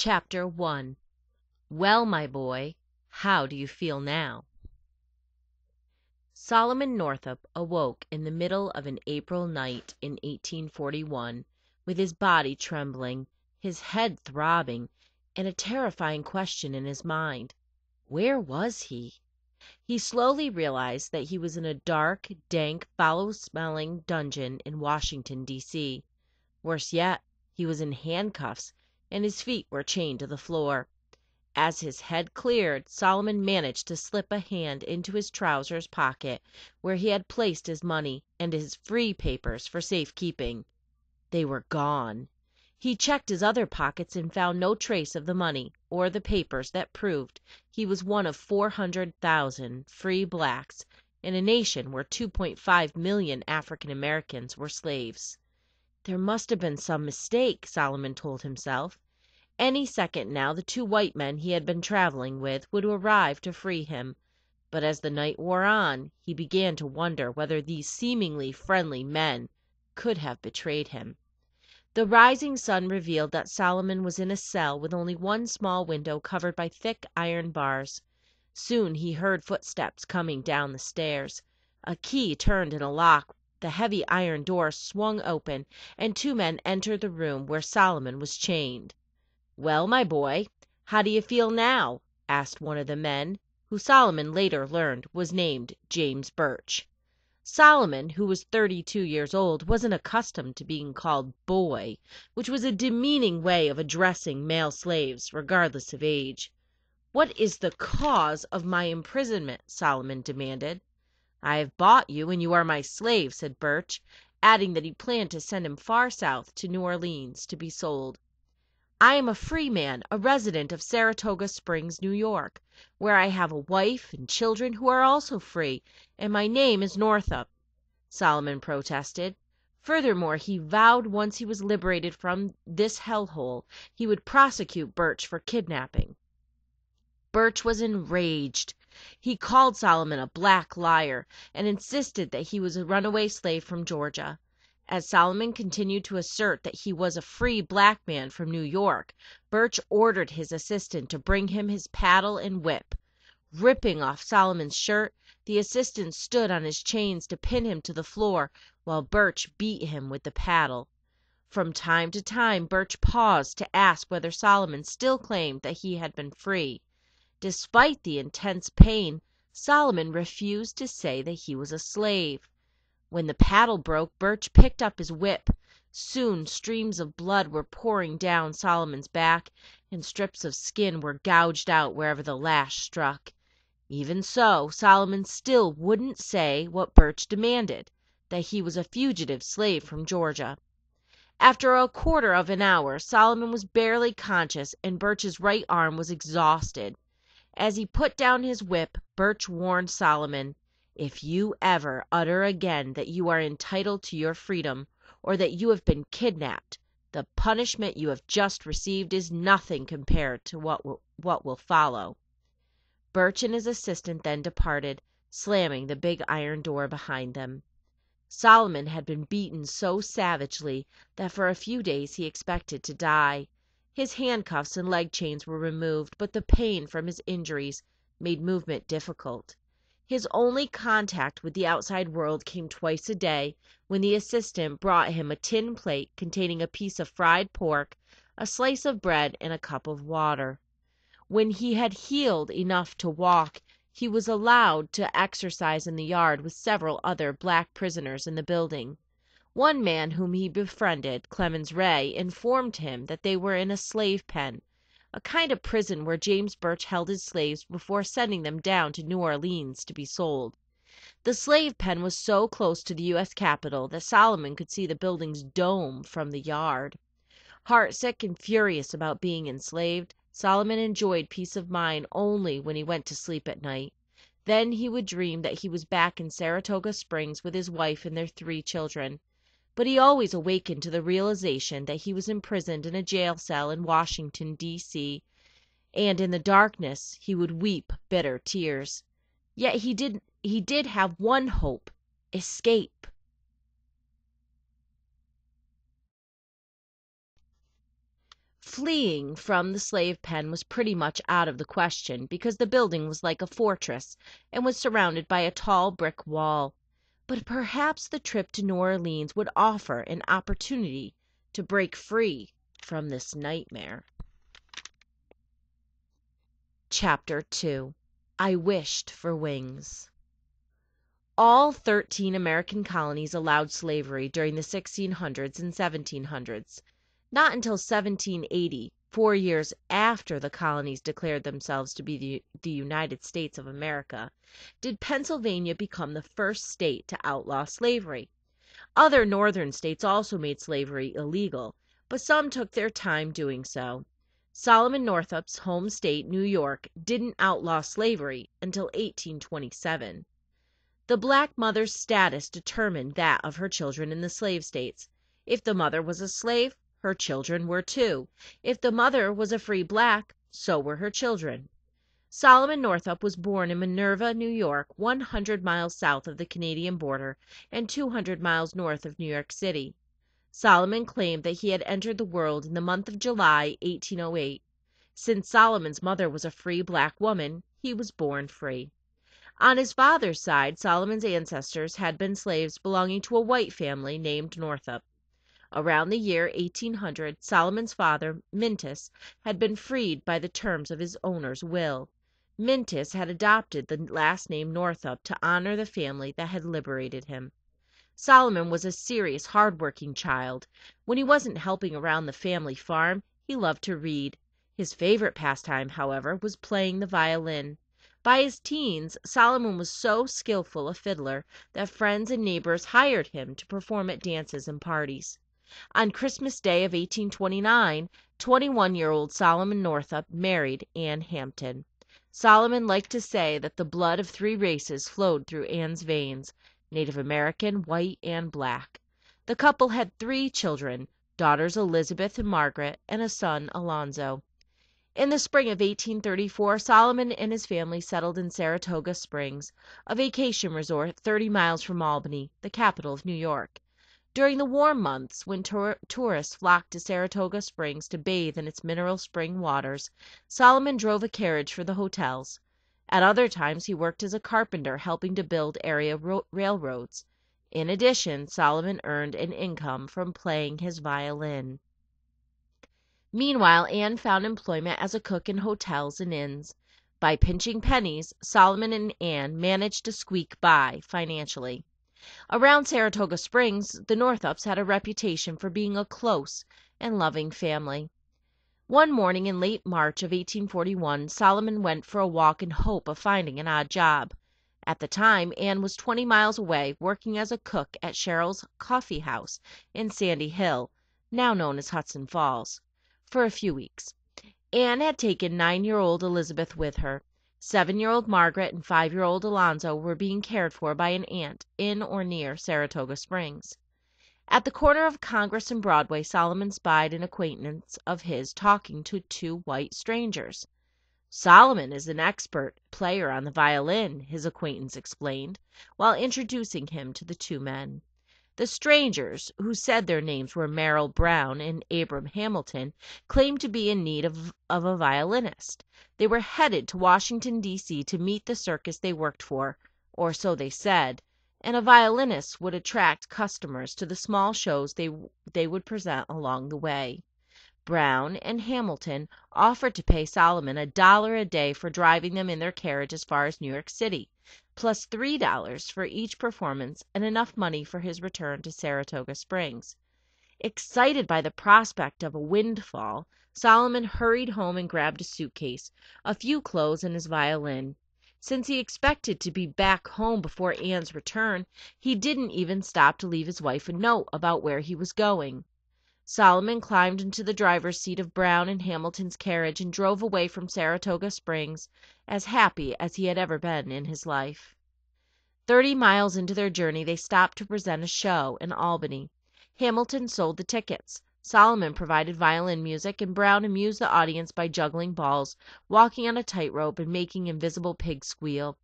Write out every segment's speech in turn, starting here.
Chapter 1. Well, my boy, how do you feel now? Solomon Northup awoke in the middle of an April night in 1841, with his body trembling, his head throbbing, and a terrifying question in his mind. Where was he? He slowly realized that he was in a dark, dank, foul-smelling dungeon in Washington, D.C. Worse yet, he was in handcuffs, and his feet were chained to the floor. As his head cleared, Solomon managed to slip a hand into his trousers pocket where he had placed his money and his free papers for safekeeping. They were gone. He checked his other pockets and found no trace of the money or the papers that proved he was one of 400,000 free blacks in a nation where 2.5 million African Americans were slaves. There must have been some mistake, Solomon told himself. Any second now the two white men he had been traveling with would arrive to free him. But as the night wore on, he began to wonder whether these seemingly friendly men could have betrayed him. The rising sun revealed that Solomon was in a cell with only one small window covered by thick iron bars. Soon he heard footsteps coming down the stairs. A key turned in a lock, the heavy iron door swung open, and two men entered the room where Solomon was chained. "Well, my boy, how do you feel now?" asked one of the men, who Solomon later learned was named James Birch. Solomon, who was 32 years old, wasn't accustomed to being called "boy," which was a demeaning way of addressing male slaves, regardless of age. "What is the cause of my imprisonment?" Solomon demanded. "I have bought you, and you are my slave," said Birch, adding that he planned to send him far south to New Orleans to be sold. "I am a free man, a resident of Saratoga Springs, New York, where I have a wife and children who are also free, and my name is Northup," Solomon protested. Furthermore, he vowed once he was liberated from this hellhole, he would prosecute Birch for kidnapping. Birch was enraged. He called Solomon a black liar and insisted that he was a runaway slave from Georgia. As Solomon continued to assert that he was a free black man from New York, Birch ordered his assistant to bring him his paddle and whip. Ripping off Solomon's shirt, the assistant stood on his chains to pin him to the floor while Birch beat him with the paddle. From time to time Birch paused to ask whether Solomon still claimed that he had been free. Despite the intense pain, Solomon refused to say that he was a slave. When the paddle broke, Birch picked up his whip. Soon streams of blood were pouring down Solomon's back, and strips of skin were gouged out wherever the lash struck. Even so, Solomon still wouldn't say what Birch demanded, that he was a fugitive slave from Georgia. After a quarter of an hour, Solomon was barely conscious, and Birch's right arm was exhausted. As he put down his whip, Birch warned Solomon, "If you ever utter again that you are entitled to your freedom, or that you have been kidnapped, the punishment you have just received is nothing compared to what will follow." Birch and his assistant then departed, slamming the big iron door behind them. Solomon had been beaten so savagely that for a few days he expected to die. His handcuffs and leg chains were removed, but the pain from his injuries made movement difficult. His only contact with the outside world came twice a day, when the assistant brought him a tin plate containing a piece of fried pork, a slice of bread, and a cup of water. When he had healed enough to walk, he was allowed to exercise in the yard with several other black prisoners in the building. One man whom he befriended, Clemens Ray, informed him that they were in a slave pen, a kind of prison where James Birch held his slaves before sending them down to New Orleans to be sold. The slave pen was so close to the U.S. Capitol that Solomon could see the building's dome from the yard. Heartsick and furious about being enslaved, Solomon enjoyed peace of mind only when he went to sleep at night. Then he would dream that he was back in Saratoga Springs with his wife and their 3 children. But he always awakened to the realization that he was imprisoned in a jail cell in Washington, D.C., and in the darkness he would weep bitter tears. Yet he did have one hope: escape. Fleeing from the slave pen was pretty much out of the question, because the building was like a fortress and was surrounded by a tall brick wall. But perhaps the trip to New Orleans would offer an opportunity to break free from this nightmare. Chapter 2. I Wished for Wings. All 13 American colonies allowed slavery during the 1600s and 1700s. Not until 1780, 4 years after the colonies declared themselves to be the United States of America, did Pennsylvania become the first state to outlaw slavery. Other northern states also made slavery illegal, but some took their time doing so. Solomon Northup's home state, New York, didn't outlaw slavery until 1827. The black mother's status determined that of her children in the slave states. If the mother was a slave, her children were too. If the mother was a free black, so were her children. Solomon Northup was born in Minerva, New York, 100 miles south of the Canadian border and 200 miles north of New York City. Solomon claimed that he had entered the world in the month of July, 1808. Since Solomon's mother was a free black woman, he was born free. On his father's side, Solomon's ancestors had been slaves belonging to a white family named Northup. Around the year 1800, Solomon's father, Mintus, had been freed by the terms of his owner's will. Mintus had adopted the last name Northup to honor the family that had liberated him. Solomon was a serious, hard-working child. When he wasn't helping around the family farm, he loved to read. His favorite pastime, however, was playing the violin. By his teens, Solomon was so skillful a fiddler that friends and neighbors hired him to perform at dances and parties. On Christmas Day of 1829, 21-year-old Solomon Northup married Ann Hampton. Solomon liked to say that the blood of 3 races flowed through Ann's veins: Native American, white, and black. The couple had 3 children, daughters Elizabeth and Margaret, and a son, Alonzo. In the spring of 1834, Solomon and his family settled in Saratoga Springs, a vacation resort 30 miles from Albany, the capital of New York. During the warm months, when tourists flocked to Saratoga Springs to bathe in its mineral spring waters, Solomon drove a carriage for the hotels. At other times, he worked as a carpenter, helping to build area railroads. In addition, Solomon earned an income from playing his violin. Meanwhile, Anne found employment as a cook in hotels and inns. By pinching pennies, Solomon and Anne managed to squeak by financially. Around Saratoga Springs, the Northups had a reputation for being a close and loving family. One morning in late March of 1841, Solomon went for a walk in hope of finding an odd job. At the time, Anne was 20 miles away, working as a cook at Cheryl's Coffee House in Sandy Hill, now known as Hudson Falls, for a few weeks. Anne had taken 9-year-old Elizabeth with her. 7-year-old Margaret and 5-year-old Alonzo were being cared for by an aunt in or near Saratoga Springs. At the corner of Congress and Broadway, Solomon spied an acquaintance of his talking to 2 white strangers. "Solomon is an expert player on the violin," his acquaintance explained, while introducing him to the 2 men. The strangers, who said their names were Merrill Brown and Abram Hamilton, claimed to be in need of a violinist. They were headed to Washington, D.C. to meet the circus they worked for, or so they said, and a violinist would attract customers to the small shows they would present along the way. Brown and Hamilton offered to pay Solomon $1 a day for driving them in their carriage as far as New York City, plus $3 for each performance and enough money for his return to Saratoga Springs. Excited by the prospect of a windfall, Solomon hurried home and grabbed a suitcase, a few clothes, and his violin. Since he expected to be back home before Anne's return, he didn't even stop to leave his wife a note about where he was going. Solomon climbed into the driver's seat of Brown and Hamilton's carriage and drove away from Saratoga Springs, as happy as he had ever been in his life. 30 miles into their journey, they stopped to present a show in Albany. Hamilton sold the tickets. Solomon provided violin music, and Brown amused the audience by juggling balls, walking on a tightrope, and making invisible pigs squeal.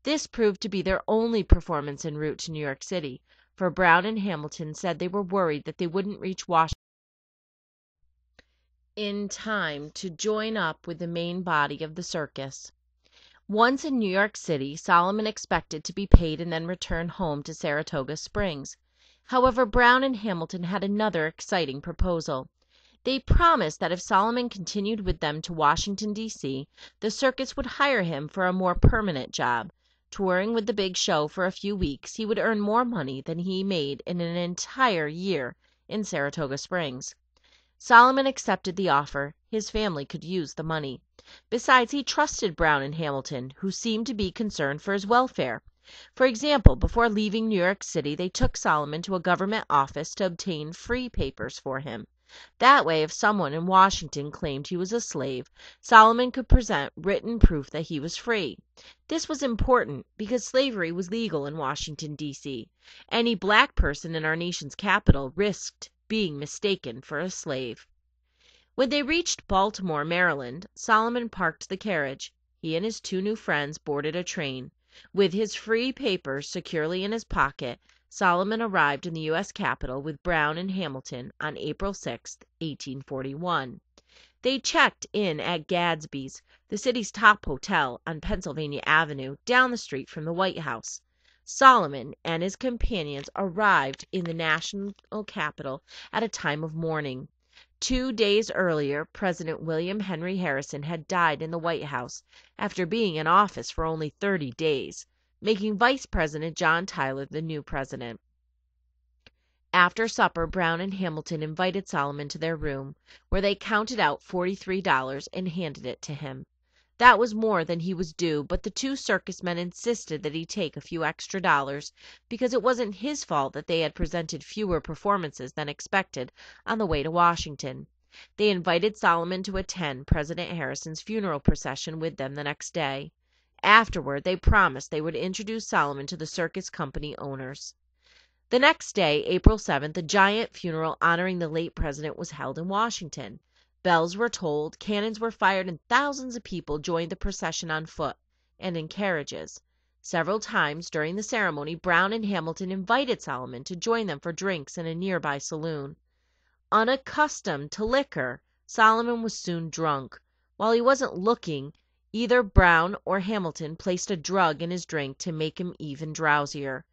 This proved to be their only performance en route to New York City, for Brown and Hamilton said they were worried that they wouldn't reach Washington in time to join up with the main body of the circus. Once in New York City, Solomon expected to be paid and then return home to Saratoga Springs. However, Brown and Hamilton had another exciting proposal. They promised that if Solomon continued with them to Washington, D.C., the circus would hire him for a more permanent job. Touring with the big show for a few weeks, he would earn more money than he made in an entire year in Saratoga Springs. Solomon accepted the offer. His family could use the money. Besides, he trusted Brown and Hamilton, who seemed to be concerned for his welfare. For example, before leaving New York City, they took Solomon to a government office to obtain free papers for him. That way, if someone in Washington claimed he was a slave, Solomon could present written proof that he was free. This was important because slavery was legal in Washington, D.C. Any black person in our nation's capital risked being mistaken for a slave. When they reached Baltimore, Maryland, Solomon parked the carriage. He and his two new friends boarded a train. With his free papers securely in his pocket, Solomon arrived in the U.S. Capitol with Brown and Hamilton on April 6, 1841. They checked in at Gadsby's, the city's top hotel on Pennsylvania Avenue, down the street from the White House. Solomon and his companions arrived in the national capital at a time of mourning. 2 days earlier, President William Henry Harrison had died in the White House after being in office for only 30 days, making Vice President John Tyler the new president. After supper, Brown and Hamilton invited Solomon to their room, where they counted out $43 and handed it to him. That was more than he was due, but the two circus men insisted that he take a few extra dollars because it wasn't his fault that they had presented fewer performances than expected on the way to Washington. They invited Solomon to attend President Harrison's funeral procession with them the next day. Afterward, they promised they would introduce Solomon to the circus company owners. The next day, April 7th, a giant funeral honoring the late president was held in Washington. Bells were tolled, cannons were fired, and thousands of people joined the procession on foot and in carriages. Several times during the ceremony, Brown and Hamilton invited Solomon to join them for drinks in a nearby saloon. Unaccustomed to liquor, Solomon was soon drunk. While he wasn't looking, either Brown or Hamilton placed a drug in his drink to make him even drowsier.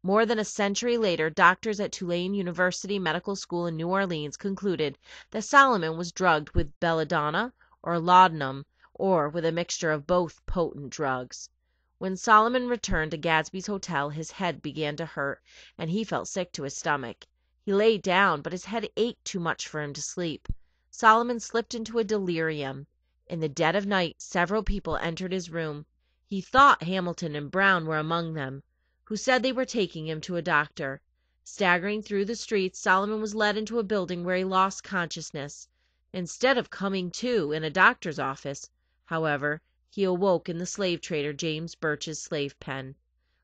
More than a century later, doctors at Tulane University Medical School in New Orleans concluded that Solomon was drugged with belladonna or laudanum, or with a mixture of both potent drugs. When Solomon returned to Gadsby's hotel, his head began to hurt, and he felt sick to his stomach. He lay down, but his head ached too much for him to sleep. Solomon slipped into a delirium. In the dead of night, several people entered his room. He thought Hamilton and Brown were among them, who said they were taking him to a doctor. Staggering through the streets, Solomon was led into a building where he lost consciousness. Instead of coming to in a doctor's office, however, he awoke in the slave trader James Birch's slave pen.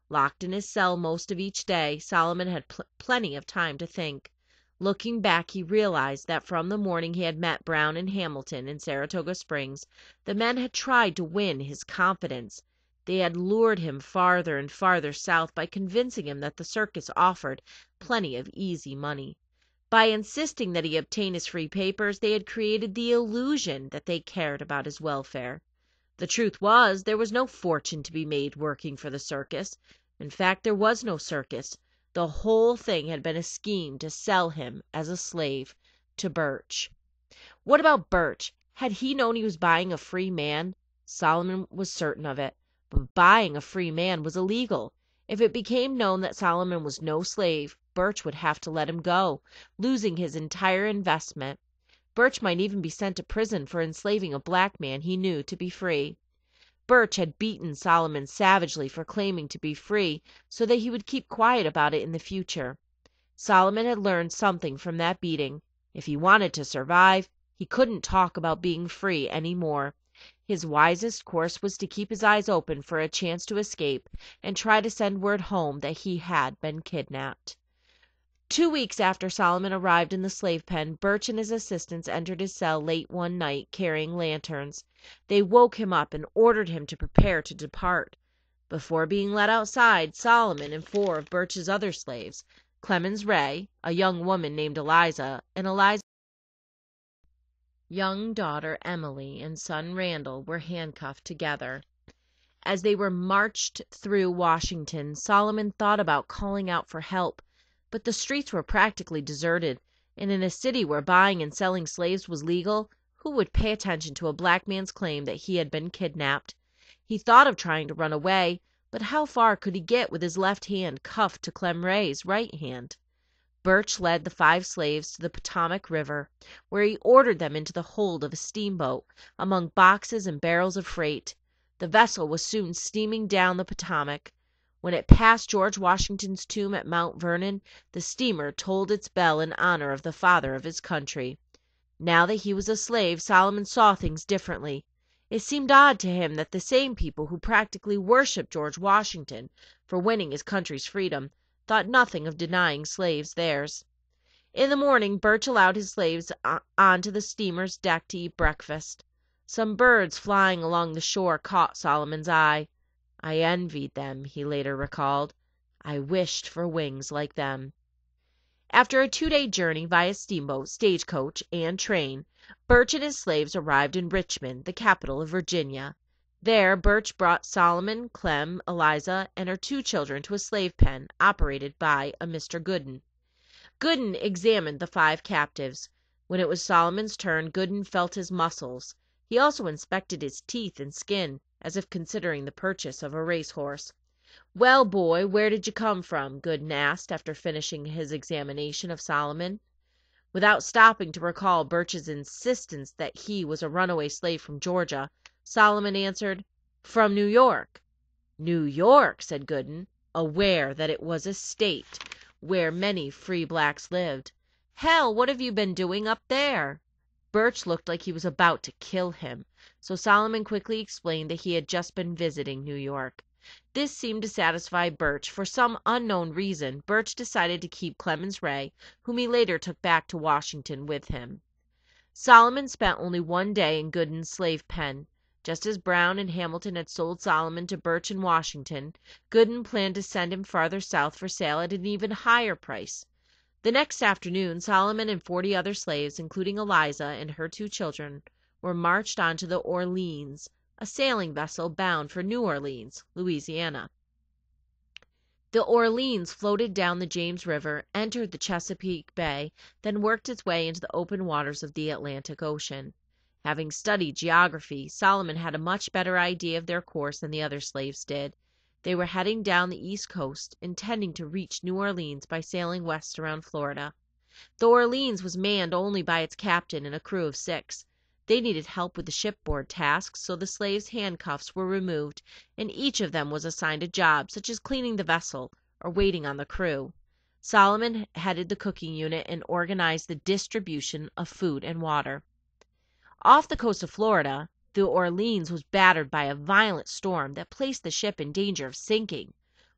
Locked in his cell most of each day, Solomon had plenty of time to think. Looking back, he realized that from the morning he had met Brown and Hamilton in Saratoga Springs, the men had tried to win his confidence. They had lured him farther and farther south by convincing him that the circus offered plenty of easy money. By insisting that he obtain his free papers, they had created the illusion that they cared about his welfare. The truth was, there was no fortune to be made working for the circus. In fact, there was no circus. The whole thing had been a scheme to sell him as a slave to Birch. What about Birch? Had he known he was buying a free man? Solomon was certain of it. But buying a free man was illegal. If it became known that Solomon was no slave, Birch would have to let him go, losing his entire investment. Birch might even be sent to prison for enslaving a black man he knew to be free. Birch had beaten Solomon savagely for claiming to be free so that he would keep quiet about it in the future. Solomon had learned something from that beating. If he wanted to survive, he couldn't talk about being free any more. His wisest course was to keep his eyes open for a chance to escape and try to send word home that he had been kidnapped. 2 weeks after Solomon arrived in the slave pen, Birch and his assistants entered his cell late one night carrying lanterns. They woke him up and ordered him to prepare to depart. Before being let outside, Solomon and 4 of Birch's other slaves, Clemens Ray, a young woman named Eliza, and Eliza young daughter Emily and son Randall were handcuffed together. As they were marched through Washington, Solomon thought about calling out for help, but the streets were practically deserted, and in a city where buying and selling slaves was legal, who would pay attention to a black man's claim that he had been kidnapped? He thought of trying to run away, but how far could he get with his left hand cuffed to Clem Ray's right hand? Birch led the 5 slaves to the Potomac River, where he ordered them into the hold of a steamboat, among boxes and barrels of freight. The vessel was soon steaming down the Potomac. When it passed George Washington's tomb at Mount Vernon, the steamer tolled its bell in honor of the father of his country. Now that he was a slave, Solomon saw things differently. It seemed odd to him that the same people who practically worshiped George Washington for winning his country's freedom thought nothing of denying slaves theirs. In the morning, Birch allowed his slaves onto the steamer's deck to eat breakfast. Some birds flying along the shore caught Solomon's eye. I envied them, he later recalled. I wished for wings like them. After a 2-day journey via steamboat, stagecoach, and train, Birch and his slaves arrived in Richmond, the capital of Virginia. There, Birch brought Solomon, Clem, Eliza, and her 2 children to a slave pen operated by a Mr. Gooden. Gooden examined the 5 captives. When it was Solomon's turn, Gooden felt his muscles. He also inspected his teeth and skin, as if considering the purchase of a racehorse. "Well, boy, where did you come from?" Gooden asked after finishing his examination of Solomon. Without stopping to recall Birch's insistence that he was a runaway slave from Georgia, Solomon answered, "From New York." "New York," said Gooden, aware that it was a state where many free blacks lived. "Hell, what have you been doing up there?" Birch looked like he was about to kill him, so Solomon quickly explained that he had just been visiting New York. This seemed to satisfy Birch. For some unknown reason, Birch decided to keep Clemens Ray, whom he later took back to Washington with him. Solomon spent only 1 day in Gooden's slave pen. Just as Brown and Hamilton had sold Solomon to Birch in Washington, Gooden planned to send him farther south for sale at an even higher price. The next afternoon, Solomon and 40 other slaves, including Eliza and her 2 children, were marched onto the Orleans, a sailing vessel bound for New Orleans, Louisiana. The Orleans floated down the James River, entered the Chesapeake Bay, then worked its way into the open waters of the Atlantic Ocean. Having studied geography, Solomon had a much better idea of their course than the other slaves did. They were heading down the East Coast, intending to reach New Orleans by sailing west around Florida. The Orleans was manned only by its captain and a crew of 6. They needed help with the shipboard tasks, so the slaves' handcuffs were removed, and each of them was assigned a job, such as cleaning the vessel or waiting on the crew. Solomon headed the cooking unit and organized the distribution of food and water. Off the coast of Florida, the Orleans was battered by a violent storm that placed the ship in danger of sinking.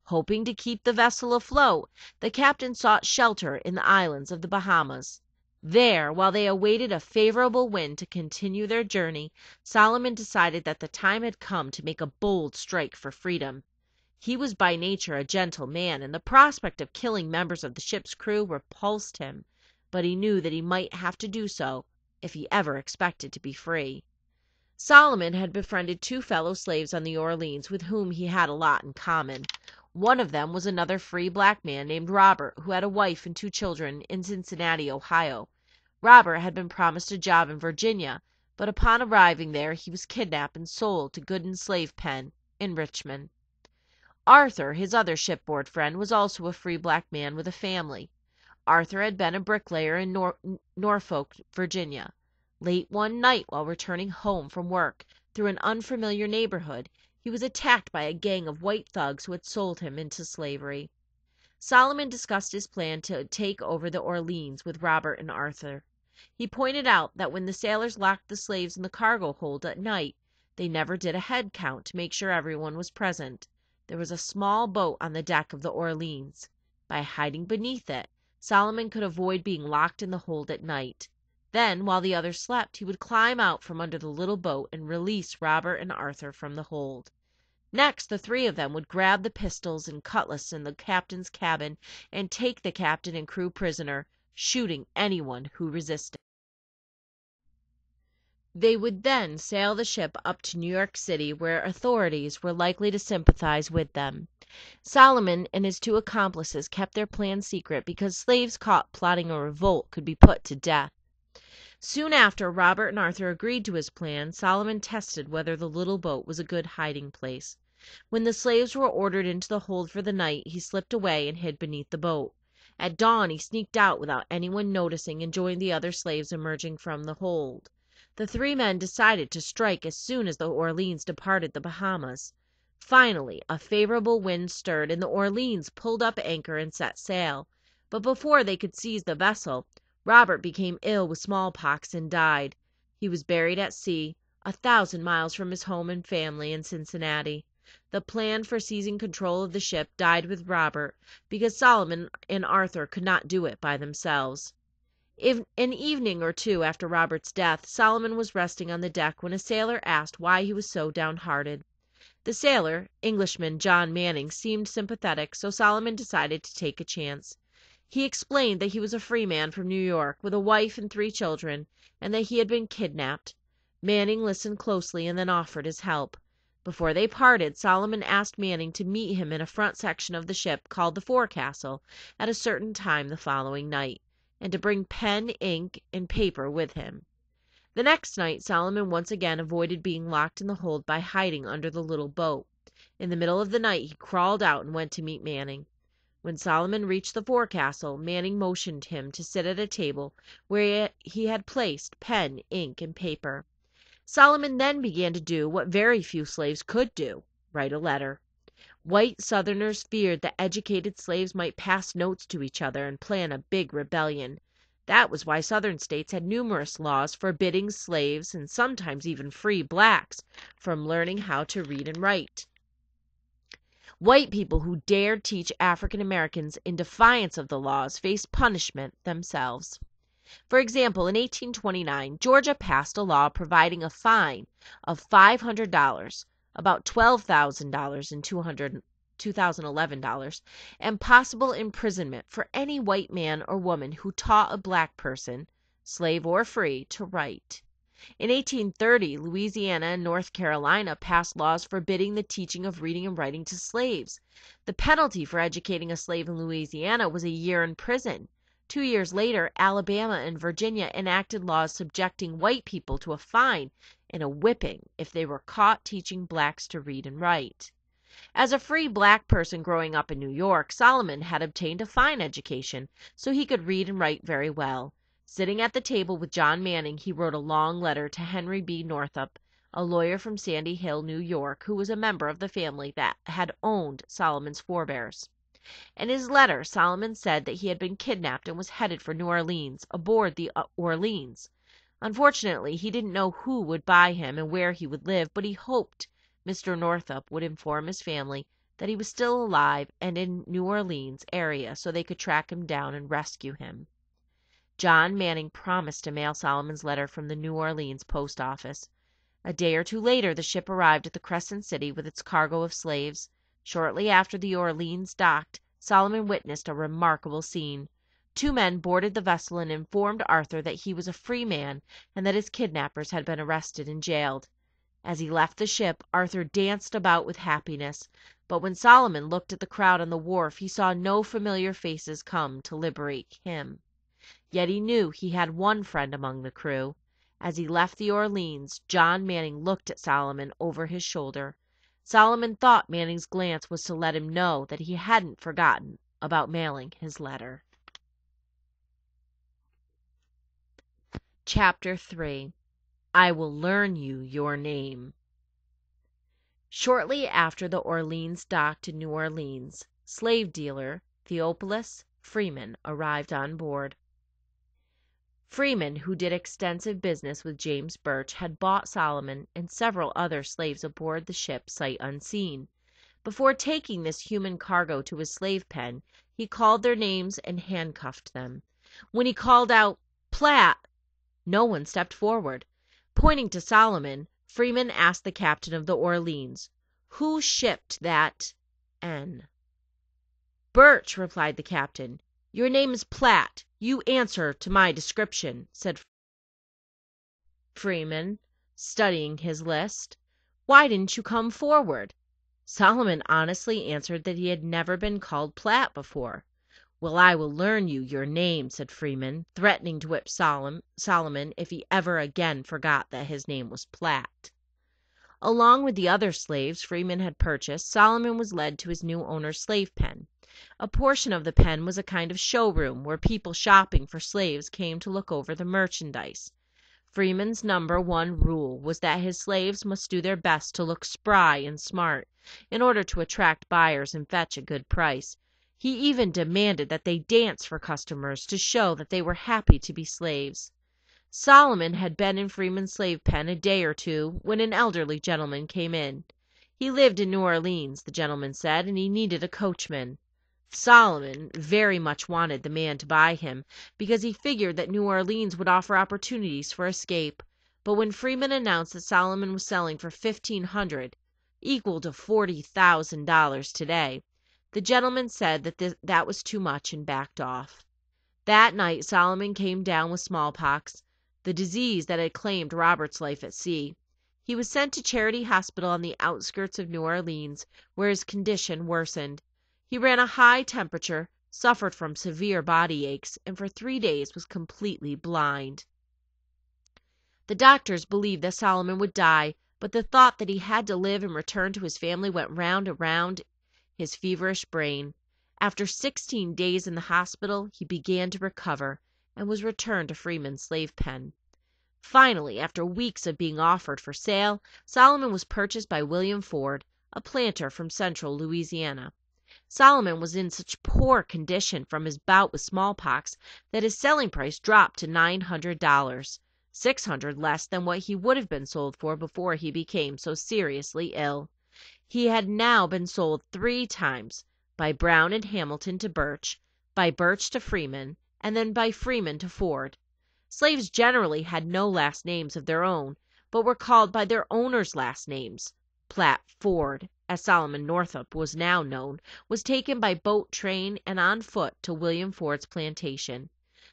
Hoping to keep the vessel afloat, the captain sought shelter in the islands of the Bahamas. There, while they awaited a favorable wind to continue their journey, Solomon decided that the time had come to make a bold strike for freedom. He was by nature a gentle man, and the prospect of killing members of the ship's crew repulsed him, but he knew that he might have to do so if he ever expected to be free. Solomon had befriended 2 fellow slaves on the Orleans with whom he had a lot in common. One of them was another free black man named Robert, who had a wife and 2 children in Cincinnati, Ohio. Robert had been promised a job in Virginia, but upon arriving there he was kidnapped and sold to Gooden's slave pen in Richmond. Arthur, his other shipboard friend, was also a free black man with a family. Arthur had been a bricklayer in Norfolk, Virginia. Late one night, while returning home from work through an unfamiliar neighborhood, he was attacked by a gang of white thugs who had sold him into slavery. Solomon discussed his plan to take over the Orleans with Robert and Arthur. He pointed out that when the sailors locked the slaves in the cargo hold at night, they never did a head count to make sure everyone was present. There was a small boat on the deck of the Orleans. By hiding beneath it, Solomon could avoid being locked in the hold at night. Then, while the others slept, he would climb out from under the little boat and release Robert and Arthur from the hold. Next, the 3 of them would grab the pistols and cutlass in the captain's cabin and take the captain and crew prisoner, shooting anyone who resisted. They would then sail the ship up to New York City, where authorities were likely to sympathize with them. Solomon and his two accomplices kept their plan secret because slaves caught plotting a revolt could be put to death. Soon after Robert and Arthur agreed to his plan, Solomon tested whether the little boat was a good hiding place. When the slaves were ordered into the hold for the night, he slipped away and hid beneath the boat. At dawn he sneaked out without anyone noticing and joined the other slaves emerging from the hold. The three men decided to strike as soon as the Orleans departed the Bahamas. Finally, a favorable wind stirred, and the Orleans pulled up anchor and set sail. But before they could seize the vessel, Robert became ill with smallpox and died. He was buried at sea, 1,000 miles from his home and family in Cincinnati. The plan for seizing control of the ship died with Robert because Solomon and Arthur could not do it by themselves. An evening or two after Robert's death, Solomon was resting on the deck when a sailor asked why he was so downhearted. The sailor, Englishman John Manning, seemed sympathetic, so Solomon decided to take a chance. He explained that he was a free man from New York with a wife and 3 children, and that he had been kidnapped. Manning listened closely and then offered his help. Before they parted, Solomon asked Manning to meet him in a front section of the ship called the forecastle at a certain time the following night, and to bring pen, ink, and paper with him. The next night Solomon once again avoided being locked in the hold by hiding under the little boat. In the middle of the night he crawled out and went to meet Manning. When Solomon reached the forecastle, Manning motioned him to sit at a table where he had placed pen, ink, and paper. Solomon then began to do what very few slaves could do: write a letter. White Southerners feared that educated slaves might pass notes to each other and plan a big rebellion. That was why Southern states had numerous laws forbidding slaves, and sometimes even free blacks, from learning how to read and write. White people who dared teach African Americans in defiance of the laws faced punishment themselves. For example, in 1829, Georgia passed a law providing a fine of $500, about $12,000 in 2011 dollars, and possible imprisonment for any white man or woman who taught a black person, slave or free, to write. In 1830, Louisiana and North Carolina passed laws forbidding the teaching of reading and writing to slaves. The penalty for educating a slave in Louisiana was a year in prison. 2 years later, Alabama and Virginia enacted laws subjecting white people to a fine and a whipping if they were caught teaching blacks to read and write. As a free black person growing up in New York, Solomon had obtained a fine education, so he could read and write very well. Sitting at the table with John Manning, he wrote a long letter to Henry B. Northup, a lawyer from Sandy Hill, New York, who was a member of the family that had owned Solomon's forebears. In his letter, Solomon said that he had been kidnapped and was headed for New Orleans, aboard the Orleans. Unfortunately, he didn't know who would buy him and where he would live, but he hoped Mr. Northup would inform his family that he was still alive and in New Orleans area so they could track him down and rescue him. John Manning promised to mail Solomon's letter from the New Orleans post office. A day or two later, the ship arrived at the Crescent City with its cargo of slaves. Shortly after the Orleans docked, Solomon witnessed a remarkable scene. 2 men boarded the vessel and informed Arthur that he was a free man and that his kidnappers had been arrested and jailed. As he left the ship, Arthur danced about with happiness, but when Solomon looked at the crowd on the wharf, he saw no familiar faces come to liberate him. Yet he knew he had one friend among the crew. As he left the Orleans, John Manning looked at Solomon over his shoulder. Solomon thought Manning's glance was to let him know that he hadn't forgotten about mailing his letter. Chapter 3. I Will Learn You Your Name. Shortly after the Orleans docked in New Orleans, slave dealer Theophilus Freeman arrived on board. Freeman, who did extensive business with James Birch, had bought Solomon and several other slaves aboard the ship sight unseen. Before taking this human cargo to his slave pen, he called their names and handcuffed them. When he called out, "Platt," no one stepped forward. Pointing to Solomon, Freeman asked the captain of the Orleans, "Who shipped that N?" "Birch," replied the captain. "Your name is Platt. You answer to my description," said Freeman, studying his list. "Why didn't you come forward?" Solomon honestly answered that he had never been called Platt before. "Well, I will learn you your name," said Freeman, threatening to whip Solomon if he ever again forgot that his name was Platt. Along with the other slaves Freeman had purchased, Solomon was led to his new owner's slave pen. A portion of the pen was a kind of showroom where people shopping for slaves came to look over the merchandise. Freeman's #1 rule was that his slaves must do their best to look spry and smart, in order to attract buyers and fetch a good price. He even demanded that they dance for customers to show that they were happy to be slaves. Solomon had been in Freeman's slave pen a day or two when an elderly gentleman came in. He lived in New Orleans, the gentleman said, and he needed a coachman. Solomon very much wanted the man to buy him, because he figured that New Orleans would offer opportunities for escape. But when Freeman announced that Solomon was selling for $1,500, equal to $40,000 today, the gentleman said that was too much and backed off. That night Solomon came down with smallpox, the disease that had claimed Robert's life at sea. He was sent to Charity Hospital on the outskirts of New Orleans, where his condition worsened. He ran a high temperature, suffered from severe body aches, and for 3 days was completely blind. The doctors believed that Solomon would die, but the thought that he had to live and return to his family went round and round his feverish brain. After 16 days in the hospital, he began to recover and was returned to Freeman's slave pen. Finally, after weeks of being offered for sale, Solomon was purchased by William Ford, a planter from central Louisiana. Solomon was in such poor condition from his bout with smallpox that his selling price dropped to $900, $600 less than what he would have been sold for before he became so seriously ill. He had now been sold 3 times, by Brown and Hamilton to Birch, by Birch to Freeman, and then by Freeman to Ford. Slaves generally had no last names of their own, but were called by their owners' last names. Platt Ford, as Solomon Northup was now known, was taken by boat train and on foot to William Ford's plantation.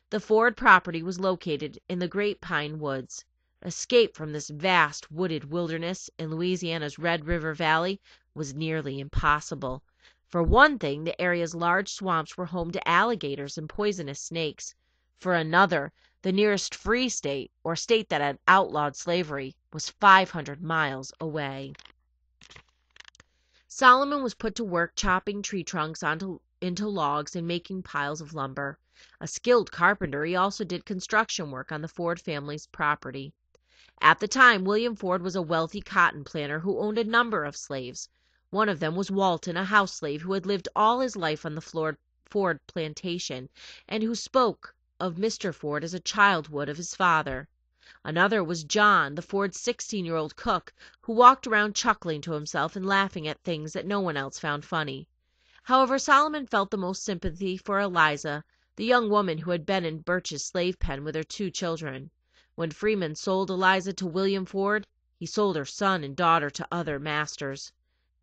The Ford property was located in the Great Pine Woods. Escape from this vast wooded wilderness in Louisiana's Red River Valley was nearly impossible. For one thing, the area's large swamps were home to alligators and poisonous snakes. For another, the nearest free state, or state that had outlawed slavery, was 500 miles away. Solomon was put to work chopping tree trunks into logs and making piles of lumber. A skilled carpenter, he also did construction work on the Ford family's property. At the time, William Ford was a wealthy cotton planter who owned a number of slaves. One of them was Walton, a house slave who had lived all his life on the Ford plantation, and who spoke of Mr. Ford as a child would of his father. Another was John, the Ford's 16-year-old cook, who walked around chuckling to himself and laughing at things that no one else found funny. However, Solomon felt the most sympathy for Eliza, the young woman who had been in Birch's slave pen with her 2 children. When Freeman sold Eliza to William Ford, he sold her son and daughter to other masters.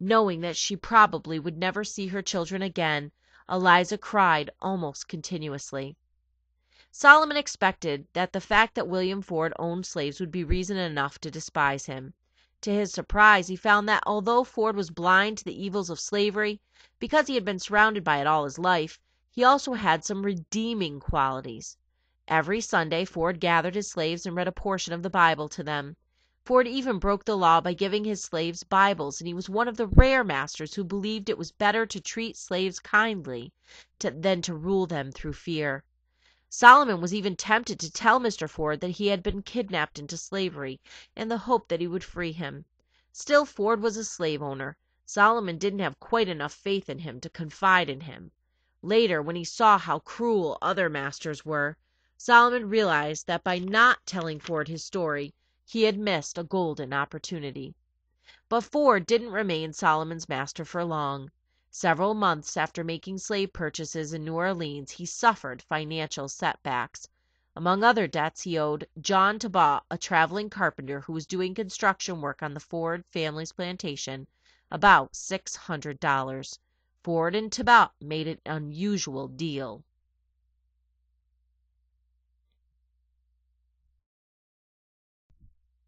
Knowing that she probably would never see her children again, Eliza cried almost continuously. Solomon expected that the fact that William Ford owned slaves would be reason enough to despise him. To his surprise, he found that although Ford was blind to the evils of slavery, because he had been surrounded by it all his life, he also had some redeeming qualities. Every Sunday, Ford gathered his slaves and read a portion of the Bible to them. Ford even broke the law by giving his slaves Bibles, and he was one of the rare masters who believed it was better to treat slaves kindly than to rule them through fear. Solomon was even tempted to tell Mr. Ford that he had been kidnapped into slavery in the hope that he would free him. Still, Ford was a slave owner. Solomon didn't have quite enough faith in him to confide in him. Later, when he saw how cruel other masters were, Solomon realized that by not telling Ford his story, he had missed a golden opportunity. But Ford didn't remain Solomon's master for long. Several months after making slave purchases in New Orleans, he suffered financial setbacks. Among other debts, he owed John Tabaugh, a traveling carpenter who was doing construction work on the Ford family's plantation, about $600. Ford and Tabaugh made an unusual deal.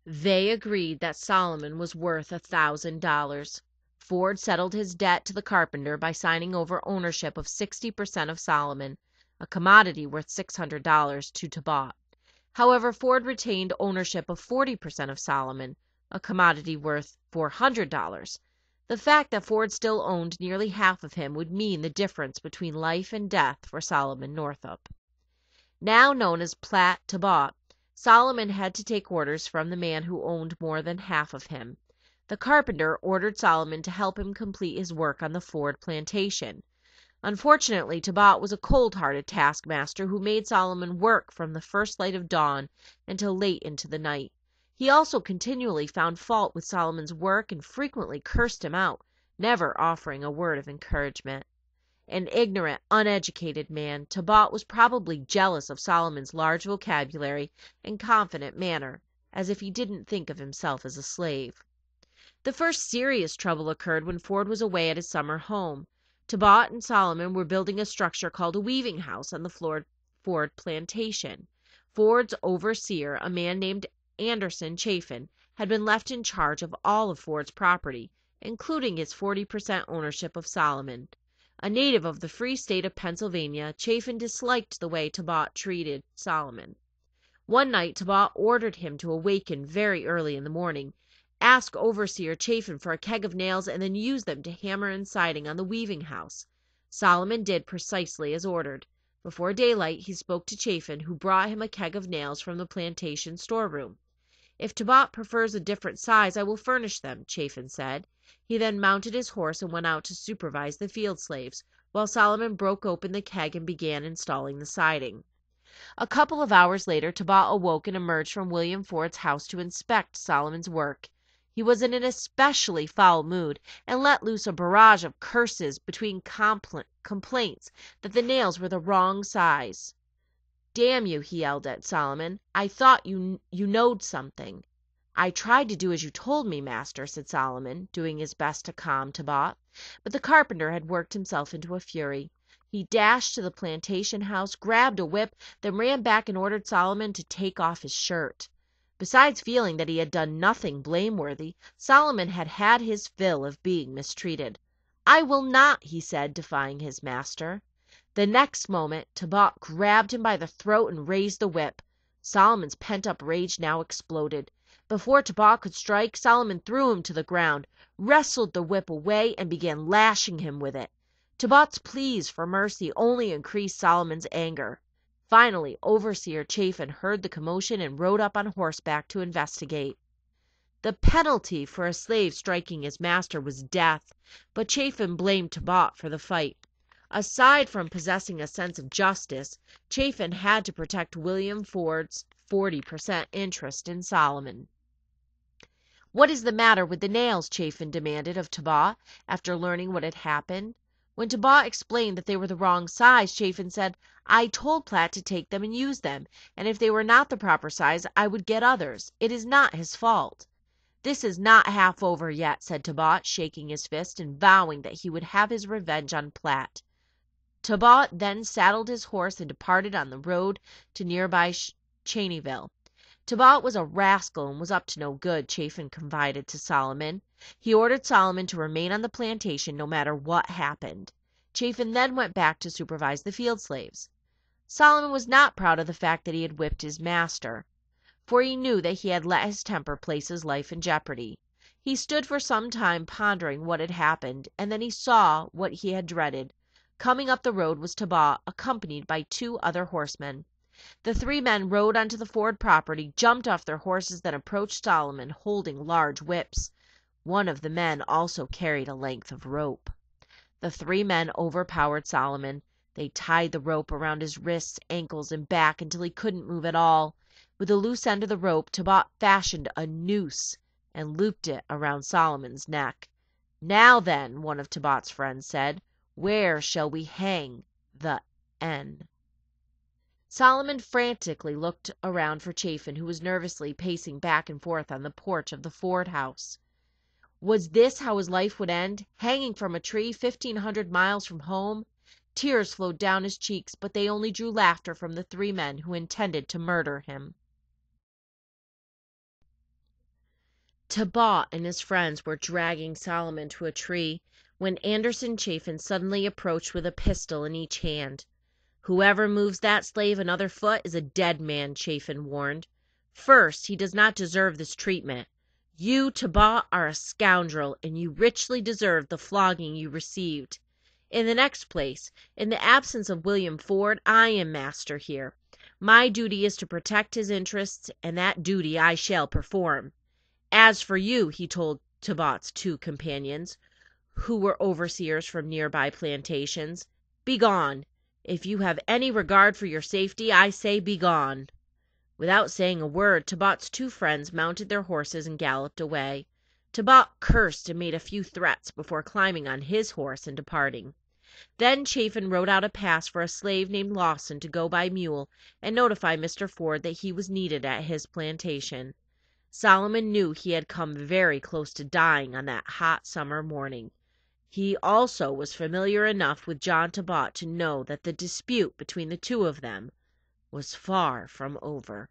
They agreed that Solomon was worth $1,000. Ford settled his debt to the carpenter by signing over ownership of 60% of Solomon, a commodity worth $600, to Tobaugh. However, Ford retained ownership of 40% of Solomon, a commodity worth $400. The fact that Ford still owned nearly half of him would mean the difference between life and death for Solomon Northup. Now known as Platt Tobaugh, Solomon had to take orders from the man who owned more than half of him. The carpenter ordered Solomon to help him complete his work on the Ford plantation. Unfortunately, Tobaugh was a cold-hearted taskmaster who made Solomon work from the first light of dawn until late into the night. He also continually found fault with Solomon's work and frequently cursed him out, never offering a word of encouragement. An ignorant, uneducated man, Tobaugh was probably jealous of Solomon's large vocabulary and confident manner, as if he didn't think of himself as a slave. The first serious trouble occurred when Ford was away at his summer home. Tobaugh and Solomon were building a structure called a weaving house on the Ford plantation. Ford's overseer, a man named Anderson Chafin, had been left in charge of all of Ford's property, including his 40% ownership of Solomon. A native of the free state of Pennsylvania, Chafin disliked the way Tobaugh treated Solomon. One night Tobaugh ordered him to awaken very early in the morning, ask Overseer Chafin for a keg of nails, and then use them to hammer in siding on the weaving house. Solomon did precisely as ordered. Before daylight he spoke to Chafin, who brought him a keg of nails from the plantation storeroom. "If Tobaugh prefers a different size, I will furnish them," Chafin said. He then mounted his horse and went out to supervise the field slaves, while Solomon broke open the keg and began installing the siding. A couple of hours later Tobaugh awoke and emerged from William Ford's house to inspect Solomon's work. He was in an especially foul mood and let loose a barrage of curses between complaints that the nails were the wrong size. "Damn you," he yelled at Solomon, "I thought you knowed something." "I tried to do as you told me, master," said Solomon, doing his best to calm Tobaugh. But the carpenter had worked himself into a fury. He dashed to the plantation house, grabbed a whip, then ran back and ordered Solomon to take off his shirt. Besides feeling that he had done nothing blameworthy, Solomon had had his fill of being mistreated. "I will not," he said, defying his master. The next moment Tobaugh grabbed him by the throat and raised the whip. Solomon's pent-up rage now exploded. Before Tobaugh could strike, Solomon threw him to the ground, wrestled the whip away, and began lashing him with it. Tobaugh's pleas for mercy only increased Solomon's anger. Finally, Overseer Chafin heard the commotion and rode up on horseback to investigate. The penalty for a slave striking his master was death, but Chafin blamed Tobaugh for the fight. Aside from possessing a sense of justice, Chafin had to protect William Ford's 40% interest in Solomon. "What is the matter with the nails?" Chafin demanded of Tobaugh, after learning what had happened. When Tobaugh explained that they were the wrong size, Chafin said, "I told Platt to take them and use them, and if they were not the proper size, I would get others. It is not his fault." "This is not half over yet," said Tobaugh, shaking his fist and vowing that he would have his revenge on Platt. Tobaugh then saddled his horse and departed on the road to nearby Cheneyville. Tobaugh was a rascal and was up to no good, Chafin confided to Solomon. He ordered Solomon to remain on the plantation no matter what happened. Chafin then went back to supervise the field slaves. Solomon was not proud of the fact that he had whipped his master, for he knew that he had let his temper place his life in jeopardy. He stood for some time pondering what had happened, and then he saw what he had dreaded. Coming up the road was Tobaugh, accompanied by 2 other horsemen. The 3 men rode onto the Ford property, jumped off their horses, then approached Solomon, holding large whips. One of the men also carried a length of rope. The 3 men overpowered Solomon. They tied the rope around his wrists, ankles, and back until he couldn't move at all. With the loose end of the rope, Tobaugh fashioned a noose and looped it around Solomon's neck. "Now then," one of Tobaugh's friends said, "where shall we hang the N?" Solomon frantically looked around for Chafin, who was nervously pacing back and forth on the porch of the Ford house. Was this how his life would end, hanging from a tree 1,500 miles from home? Tears flowed down his cheeks, but they only drew laughter from the 3 men who intended to murder him. Tabot and his friends were dragging Solomon to a tree when Anderson Chafin suddenly approached with a pistol in each hand. "Whoever moves that slave another foot is a dead man," Chafin warned. "First, he does not deserve this treatment. You, Tabot, are a scoundrel, and you richly deserve the flogging you received. In the next place, in the absence of William Ford, I am master here. My duty is to protect his interests, and that duty I shall perform. As for you," he told Tabot's two companions, who were overseers from nearby plantations, "begone. If you have any regard for your safety, I say begone." Without saying a word, Tabot's two friends mounted their horses and galloped away. Tabot cursed and made a few threats before climbing on his horse and departing. Then Chafin wrote out a pass for a slave named Lawson to go by mule and notify Mr. Ford that he was needed at his plantation. Solomon knew he had come very close to dying on that hot summer morning. He also was familiar enough with John Tabot to know that the dispute between the two of them was far from over.